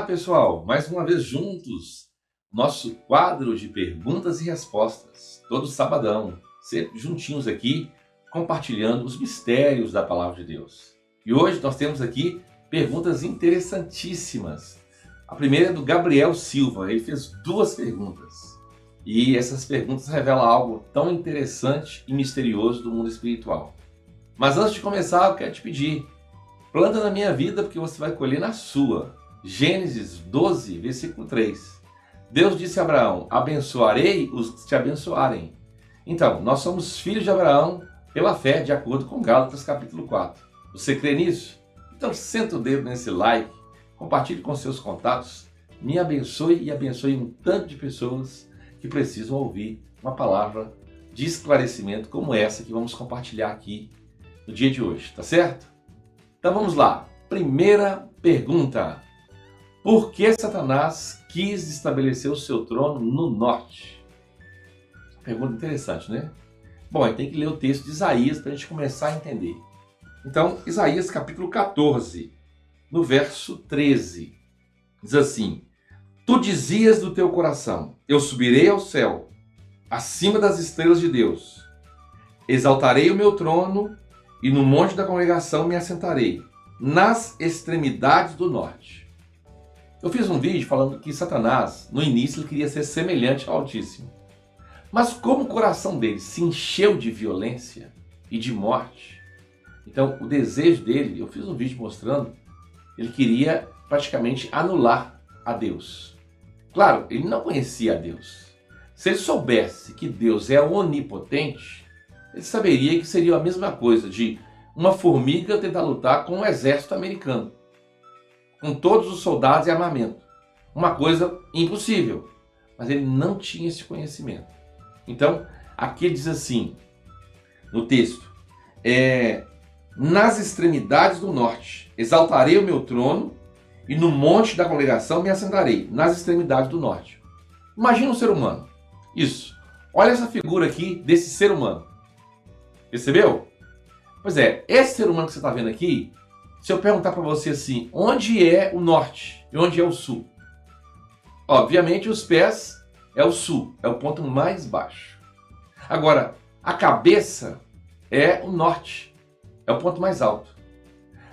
pessoal, mais uma vez juntos, nosso quadro de perguntas e respostas, todo sabadão, sempre juntinhos aqui, compartilhando os mistérios da Palavra de Deus. E hoje nós temos aqui perguntas interessantíssimas. A primeira é do Gabriel Silva, ele fez duas perguntas. E essas perguntas revelam algo tão interessante e misterioso do mundo espiritual. Mas antes de começar, eu quero te pedir, planta na minha vida porque você vai colher na sua. Gênesis 12, versículo 3. Deus disse a Abraão, abençoarei os que te abençoarem. Então, nós somos filhos de Abraão pela fé, de acordo com Gálatas capítulo 4. Você crê nisso? Então senta o dedo nesse like, compartilhe com seus contatos, me abençoe e abençoe um tanto de pessoas que precisam ouvir uma palavra de esclarecimento como essa que vamos compartilhar aqui no dia de hoje, tá certo? Então vamos lá. Primeira pergunta. Por que Satanás quis estabelecer o seu trono no norte? Pergunta interessante, né? Bom, aí tem que ler o texto de Isaías para a gente começar a entender. Então, Isaías capítulo 14, no verso 13, diz assim: Tu dizias do teu coração, eu subirei ao céu, acima das estrelas de Deus. Exaltarei o meu trono e no monte da congregação me assentarei, nas extremidades do norte. Eu fiz um vídeo falando que Satanás, no início, ele queria ser semelhante ao Altíssimo. Mas como o coração dele se encheu de violência e de morte, então o desejo dele, eu fiz um vídeo mostrando, ele queria praticamente anular a Deus. Claro, ele não conhecia a Deus. Se ele soubesse que Deus é onipotente, ele saberia que seria a mesma coisa de uma formiga tentar lutar com um exército americano, com todos os soldados e armamento. Uma coisa impossível. Mas ele não tinha esse conhecimento. Então, aqui ele diz assim, no texto, nas extremidades do norte, exaltarei o meu trono e no monte da congregação me assentarei, nas extremidades do norte. Imagina um ser humano. Isso. Olha essa figura aqui desse ser humano. Percebeu? Pois é, esse ser humano que você está vendo aqui, se eu perguntar para você assim, onde é o norte e onde é o sul? Obviamente os pés é o sul, é o ponto mais baixo. Agora, a cabeça é o norte, é o ponto mais alto.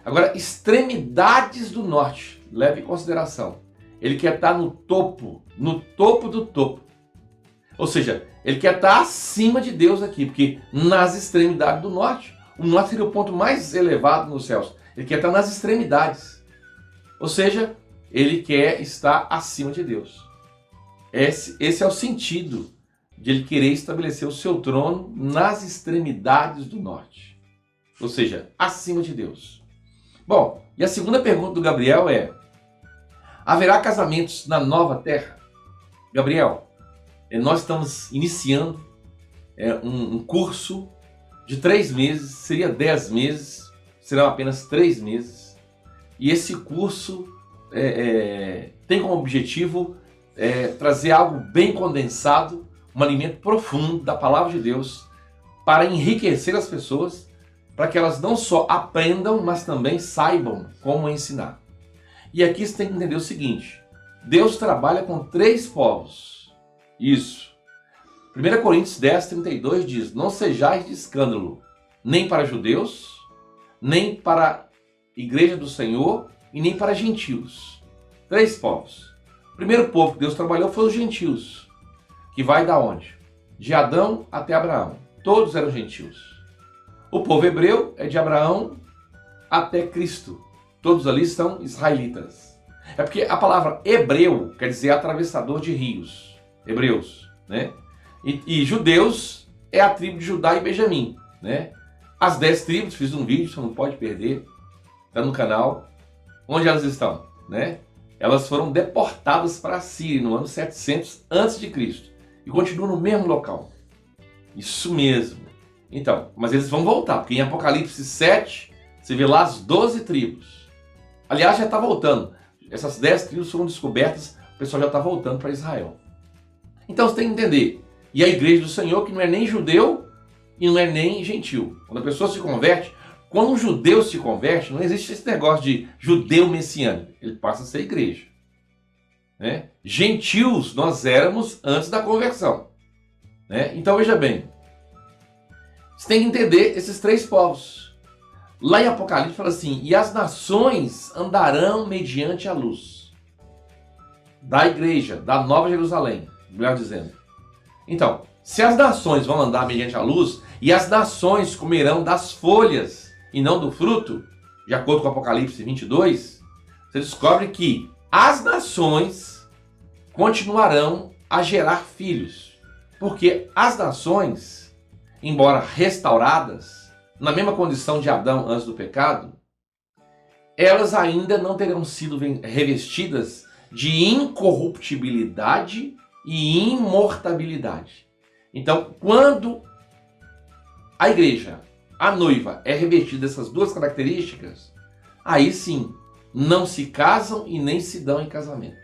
Agora, extremidades do norte, leve em consideração, ele quer estar no topo do topo. Ou seja, ele quer estar acima de Deus aqui, porque nas extremidades do norte, o norte seria o ponto mais elevado nos céus. Ele quer estar nas extremidades. Ou seja, ele quer estar acima de Deus. Esse é o sentido de ele querer estabelecer o seu trono nas extremidades do norte. Ou seja, acima de Deus. Bom, e a segunda pergunta do Gabriel é: haverá casamentos na nova terra? Gabriel, nós estamos iniciando um curso de 3 meses, seria 10 meses, serão apenas 3 meses. E esse curso tem como objetivo trazer algo bem condensado, um alimento profundo da Palavra de Deus para enriquecer as pessoas, para que elas não só aprendam, mas também saibam como ensinar. E aqui você tem que entender o seguinte: Deus trabalha com 3 povos. Isso. 1 Coríntios 10, 32 diz: Não sejais de escândalo, nem para judeus, nem para a igreja do Senhor e nem para gentios. 3 povos. O primeiro povo que Deus trabalhou foi os gentios, que vai da onde? De Adão até Abraão. Todos eram gentios. O povo hebreu é de Abraão até Cristo. Todos ali são israelitas. É porque a palavra hebreu quer dizer atravessador de rios. Hebreus, né? E judeus é a tribo de Judá e Benjamim, né? As 10 tribos, fiz um vídeo, você não pode perder, está no canal. Onde elas estão, né? Elas foram deportadas para a Síria no ano 700 a.C. e continuam no mesmo local. Isso mesmo. Então, mas eles vão voltar, porque em Apocalipse 7, você vê lá as 12 tribos. Aliás, já está voltando. Essas 10 tribos foram descobertas, o pessoal já está voltando para Israel. Então você tem que entender. E a igreja do Senhor, que não é nem judeu e não é nem gentil. Quando a pessoa se converte, quando um judeu se converte, não existe esse negócio de judeu messiânico. Ele passa a ser igreja. né? Gentios nós éramos antes da conversão, né? Então veja bem, você tem que entender esses três povos. Lá em Apocalipse fala assim: e as nações andarão mediante a luz da igreja, da Nova Jerusalém, melhor dizendo. Então, se as nações vão andar mediante a luz, e as nações comerão das folhas e não do fruto, de acordo com Apocalipse 22, você descobre que as nações continuarão a gerar filhos. Porque as nações, embora restauradas, na mesma condição de Adão antes do pecado, elas ainda não terão sido revestidas de incorruptibilidade e imortabilidade. Então, quando a igreja, a noiva, é revestida dessas duas características, aí sim, não se casam e nem se dão em casamento.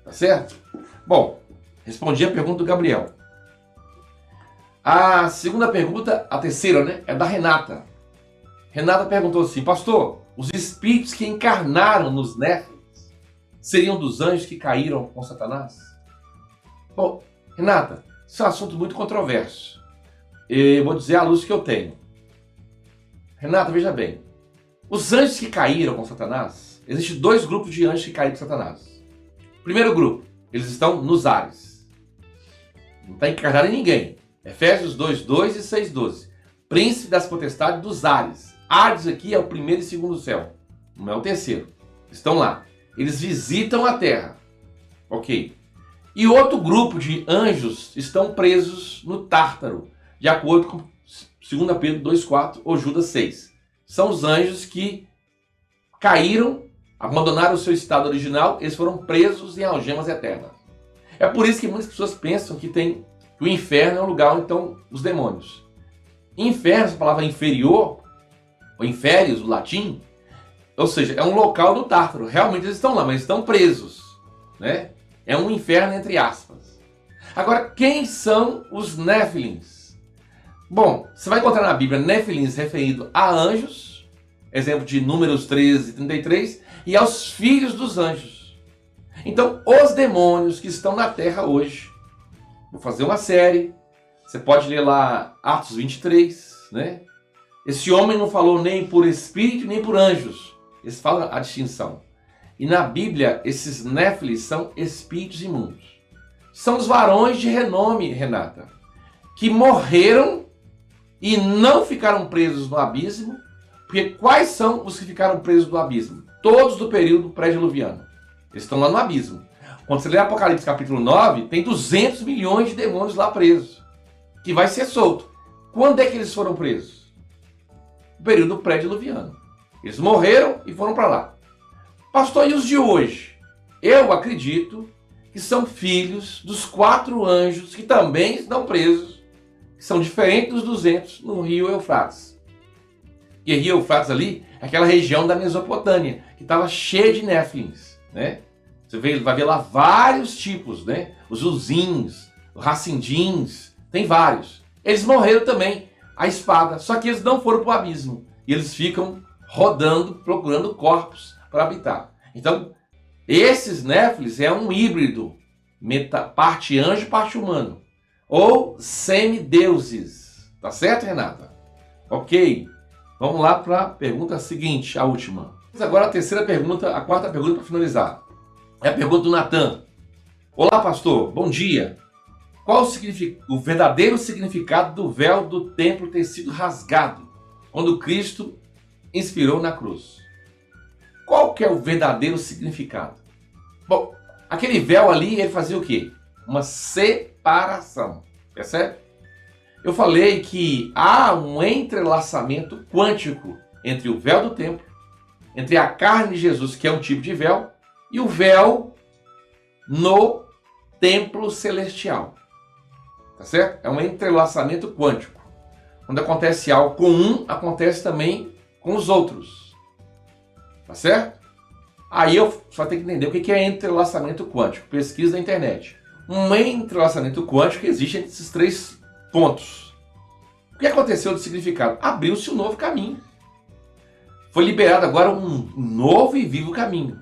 Tá certo? Bom, respondi a pergunta do Gabriel. A segunda pergunta, a terceira, né, é da Renata. Renata perguntou assim: pastor, os espíritos que encarnaram nos Néfilins seriam dos anjos que caíram com Satanás? Bom, Renata, isso é um assunto muito controverso. Eu vou dizer à luz que eu tenho. Renata, veja bem. Os anjos que caíram com Satanás, existem dois grupos de anjos que caíram com Satanás. Primeiro grupo, eles estão nos ares. Não está encarnado em ninguém. Efésios 2:2 e 6:12. Príncipe das potestades dos ares. Ares aqui é o primeiro e segundo céu. Não é o terceiro. Estão lá. Eles visitam a terra. Ok. E outro grupo de anjos estão presos no Tártaro, de acordo com 2 Pedro 2:4 ou Judas 6. São os anjos que caíram, abandonaram o seu estado original, eles foram presos em algemas eternas. É por isso que muitas pessoas pensam que o inferno é um lugar onde estão os demônios. Inferno, essa palavra inferior, ou inférios, o latim, ou seja, é um local do Tártaro. Realmente eles estão lá, mas estão presos, né? É um inferno entre aspas. Agora, quem são os Néfilins? Bom, você vai encontrar na Bíblia Néfilins referido a anjos, exemplo de Números 13 e 33, e aos filhos dos anjos. Então, os demônios que estão na terra hoje, vou fazer uma série, você pode ler lá Atos 23, né? Esse homem não falou nem por espírito nem por anjos. Eles falam a distinção. E na Bíblia, esses Néfilins são espíritos imundos. São os varões de renome, Renata, que morreram e não ficaram presos no abismo. Porque quais são os que ficaram presos no abismo? Todos do período pré-diluviano. Eles estão lá no abismo. Quando você lê Apocalipse capítulo 9, tem 200 milhões de demônios lá presos, que vai ser solto. Quando é que eles foram presos? No período pré-diluviano. Eles morreram e foram para lá. Pastor, e os de hoje? Eu acredito que são filhos dos 4 anjos que também estão presos, que são diferentes dos 200 no rio Eufrates. E o rio Eufrates ali é aquela região da Mesopotâmia, que estava cheia de Néfilins, né? Você vai ver lá vários tipos, né? Os Uzins, os Racindins, tem vários. Eles morreram também à espada, só que eles não foram para o abismo. E eles ficam rodando, procurando corpos para habitar. Então, esses Néfilins é um híbrido, parte anjo, parte humano. Ou semideuses. Tá certo, Renata? Ok. Vamos lá para a pergunta seguinte, a última. Agora a terceira pergunta, a quarta pergunta para finalizar. É a pergunta do Natan. Olá, pastor. Bom dia. Qual o verdadeiro significado do véu do templo ter sido rasgado quando Cristo inspirou na cruz? Qual que é o verdadeiro significado? Bom, aquele véu ali, ele fazia o quê? Uma separação, percebe? Eu falei que há um entrelaçamento quântico entre o véu do templo, entre a carne de Jesus, que é um tipo de véu, e o véu no templo celestial. Tá certo? É um entrelaçamento quântico. Quando acontece algo com um, acontece também com os outros. Tá certo? Aí eu só tenho que entender o que é entrelaçamento quântico. Pesquisa na internet. Um entrelaçamento quântico existe entre esses 3 pontos. O que aconteceu de significado? Abriu-se um novo caminho. Foi liberado agora um novo e vivo caminho.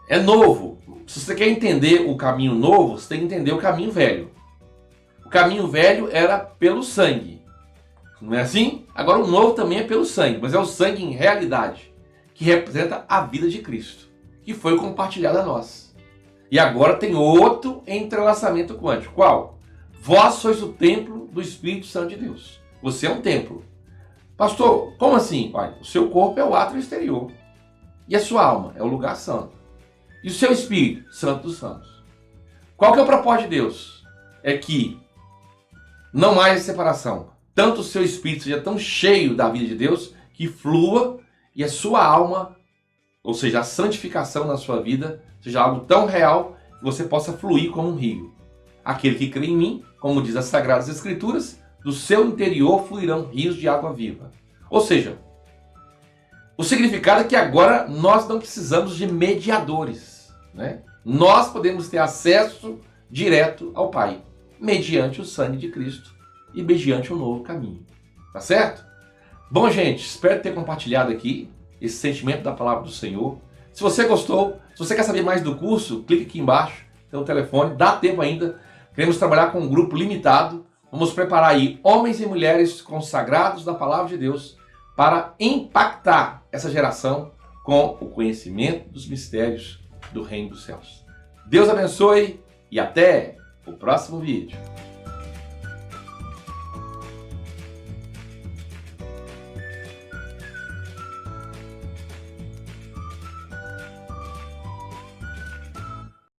É novo. Se você quer entender o caminho novo, você tem que entender o caminho velho. O caminho velho era pelo sangue. Não é assim? Agora o novo também é pelo sangue, mas é o sangue em realidade, que representa a vida de Cristo, que foi compartilhada a nós. E agora tem outro entrelaçamento quântico. Qual? Vós sois o templo do Espírito Santo de Deus. Você é um templo. Pastor, como assim? Pai, o seu corpo é o átrio exterior. E a sua alma é o lugar santo. E o seu espírito, santo dos santos. Qual que é o propósito de Deus? É que não haja separação. Tanto o seu espírito seja tão cheio da vida de Deus, que flua, e a sua alma, ou seja, a santificação na sua vida, seja algo tão real que você possa fluir como um rio. Aquele que crê em mim, como diz as Sagradas Escrituras, do seu interior fluirão rios de água viva. Ou seja, o significado é que agora nós não precisamos de mediadores, né? Nós podemos ter acesso direto ao Pai, mediante o sangue de Cristo e mediante um novo caminho. Tá certo? Bom, gente, espero ter compartilhado aqui esse sentimento da palavra do Senhor. Se você gostou, se você quer saber mais do curso, clique aqui embaixo, tem o telefone, dá tempo ainda. Queremos trabalhar com um grupo limitado. Vamos preparar aí homens e mulheres consagrados da palavra de Deus para impactar essa geração com o conhecimento dos mistérios do Reino dos Céus. Deus abençoe e até o próximo vídeo.